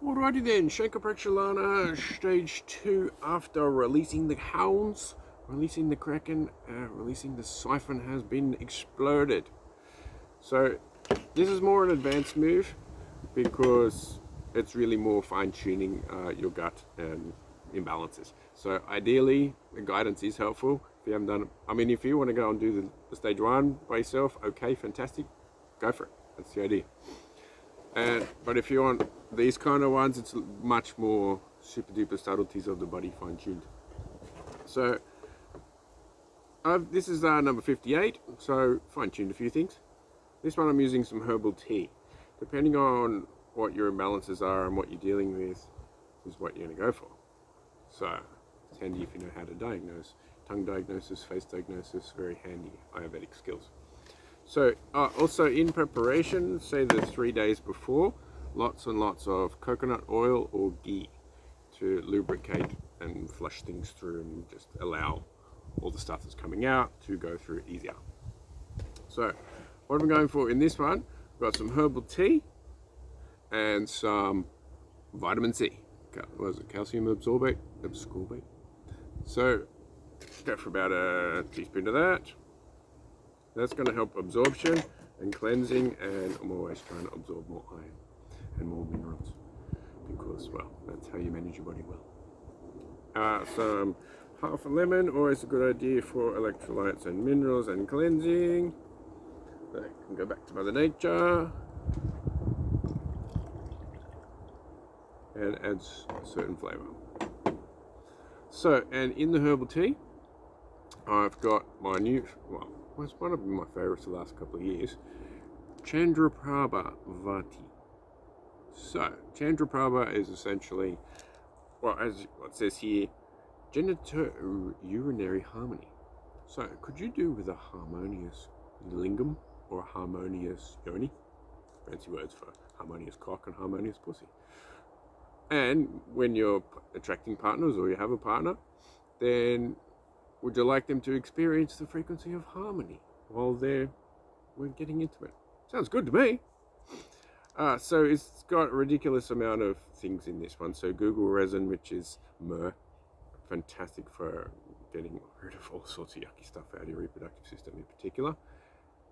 Alrighty then, Shanka Prakshalana, stage 2 after releasing the hounds, releasing the kraken, releasing the siphon has been exploded. So this is more an advanced move because it's really more fine-tuning your gut and imbalances. So ideally, the guidance is helpful. If you haven't done it, I mean, if you want to go and do the stage 1 by yourself, okay, fantastic, go for it. That's the idea. But if you want these kind of ones, it's much more super duper subtleties of the body fine-tuned. So this is number 58, so fine-tuned a few things. This one I'm using some herbal tea. Depending on what your imbalances are and what you're dealing with is what you're going to go for. So it's handy if you know how to diagnose. Tongue diagnosis, face diagnosis, very handy Ayurvedic skills. So also in preparation, say the 3 days before, lots and lots of coconut oil or ghee to lubricate and flush things through and just allow all the stuff that's coming out to go through easier. So what I'm going for in this one, I've got some herbal tea and some vitamin C. What is it? Calcium absorbate? So go for about a teaspoon of that. That's going to help absorption and cleansing, and I'm always trying to absorb more iron and more minerals because, well, that's how you manage your body well. Some half a lemon, always a good idea for electrolytes and minerals and cleansing. That can go back to Mother Nature and adds a certain flavour. So, and in the herbal tea, I've got my new, well, it's one of my favourites the last couple of years, Chandra Prabha Vati. So, Chandra Prabha is essentially, well, as it says here, genitourinary harmony. So, could you do with a harmonious lingam or a harmonious yoni? Fancy words for harmonious cock and harmonious pussy. And when you're attracting partners or you have a partner, then would you like them to experience the frequency of harmony while we're getting intimate? Sounds good to me. So it's got a ridiculous amount of things in this one. So Google resin, which is myrrh, fantastic for getting rid of all sorts of yucky stuff out of your reproductive system in particular.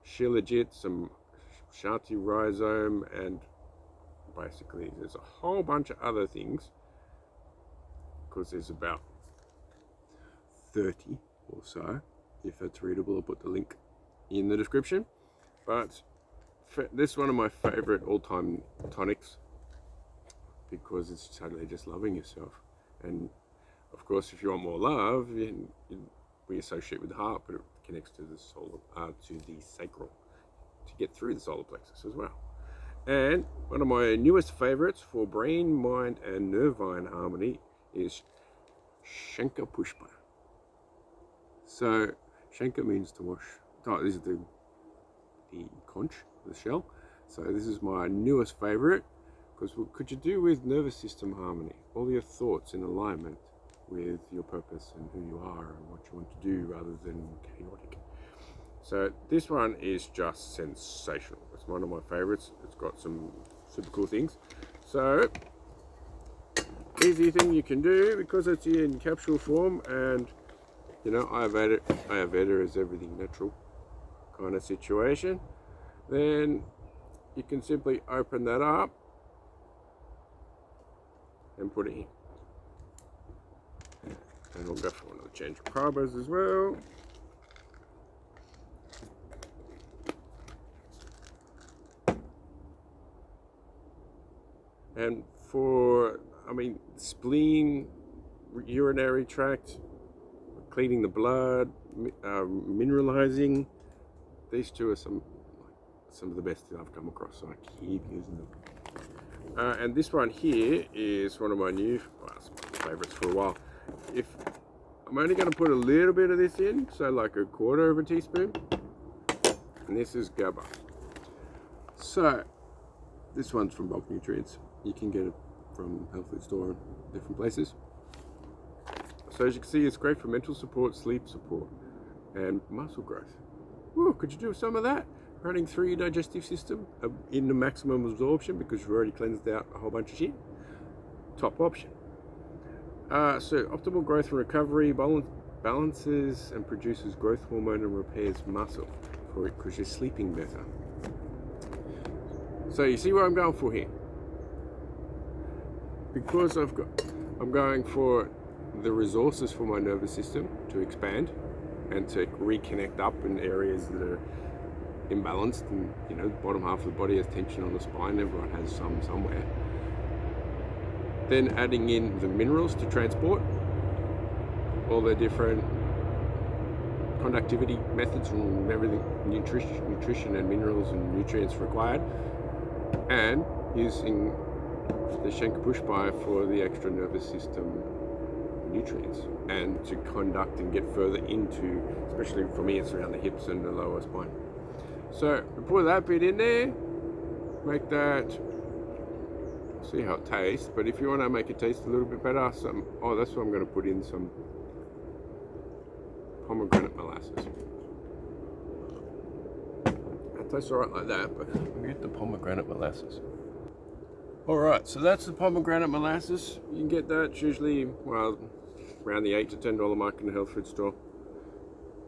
Shilajit, some Shanti rhizome, and basically there's a whole bunch of other things because there's about 30 or so. If it's readable, I'll put the link in the description. But this is one of my favorite all-time tonics because it's totally just loving yourself. And of course, if you want more love, we associate with the heart, but it connects to the soul, to the sacral, to get through the solar plexus as well. And one of my newest favorites for brain, mind, and nervine harmony is ShankhaPushpi. So Shanka means to wash. Oh, this is the conch, the shell. So this is my newest favorite because what could you do with nervous system harmony? All your thoughts in alignment with your purpose and who you are and what you want to do rather than chaotic. So this one is just sensational. It's one of my favorites. It's got some super cool things. So easy thing you can do because it's in capsule form, and you know, Ayurveda is everything natural kind of situation. Then you can simply open that up and put it in. And we'll go for one of the Chandra Prabhas as well. And for, I mean, spleen, urinary tract, cleaning the blood, mineralizing, these two are some of the best that I've come across, so I keep using them. And this one here is one of my new favorites for a while. If I'm only going to put a little bit of this in, so like a quarter of a teaspoon, and this is Gaba. So this one's from Bulk Nutrients. You can get it from health food store and different places. So as you can see, it's great for mental support, sleep support, and muscle growth. Ooh, could you do some of that? Running through your digestive system in the maximum absorption because you've already cleansed out a whole bunch of shit. top option. So optimal growth and recovery balances and produces growth hormone and repairs muscle for it because you're sleeping better. So you see what I'm going for here? Because I'm going for the resources for my nervous system to expand and to reconnect up in areas that are imbalanced, and the bottom half of the body has tension on the spine, everyone has some somewhere. Then adding in the minerals to transport all the different conductivity methods and everything, nutrition and minerals and nutrients required, and using the ShankhaPushpi for the extra nervous system nutrients and to conduct and get further into, especially for me, it's around the hips and the lower spine. So we put that bit in there, make that, see how it tastes, but if you want to make it taste a little bit better, that's what I'm going to put in, some pomegranate molasses. It tastes alright like that, but we get the pomegranate molasses. Alright, so that's the pomegranate molasses. You can get that, it's usually, around the $8 to $10 mark in the health food store.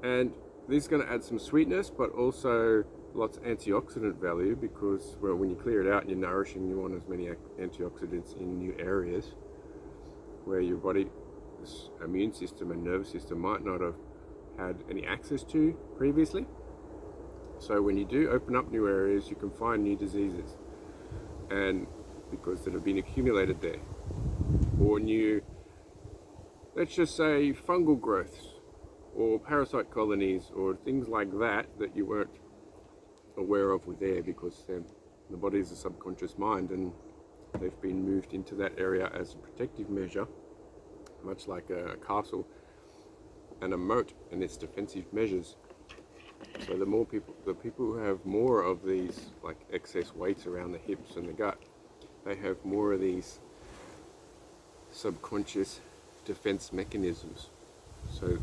And this is going to add some sweetness, but also lots of antioxidant value, because, when you clear it out and you're nourishing, you want as many antioxidants in new areas where your body's immune system and nervous system might not have had any access to previously. So when you do open up new areas, you can find new diseases, and because that have been accumulated there, or new, let's just say, fungal growths or parasite colonies or things like that you weren't aware of were there, because the body is a subconscious mind and they've been moved into that area as a protective measure, much like a castle and a moat and its defensive measures. So the people who have more of these, like excess weights around the hips and the gut, they have more of these subconscious defense mechanisms. So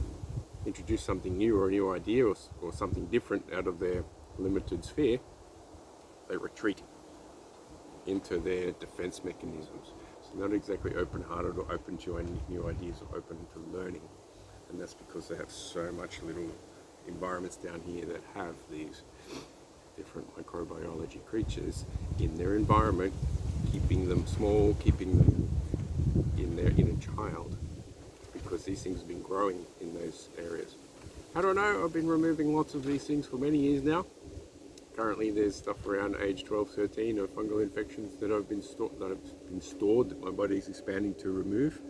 introduce something new or a new idea or something different out of their limited sphere, they retreat into their defense mechanisms. So not exactly open-hearted or open to any new ideas or open to learning. And that's because they have so much little environments down here that have these different microbiology creatures in their environment, keeping them small, keeping them in their inner child, because these things have been growing in those areas. How do I know? I've been removing lots of these things for many years now. Currently there's stuff around age 12, 13 of fungal infections that have been stored that my body's expanding to remove,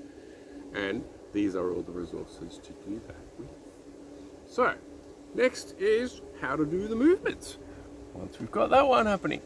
and these are all the resources to do that with. So next is how to do the movements once we've got that one happening.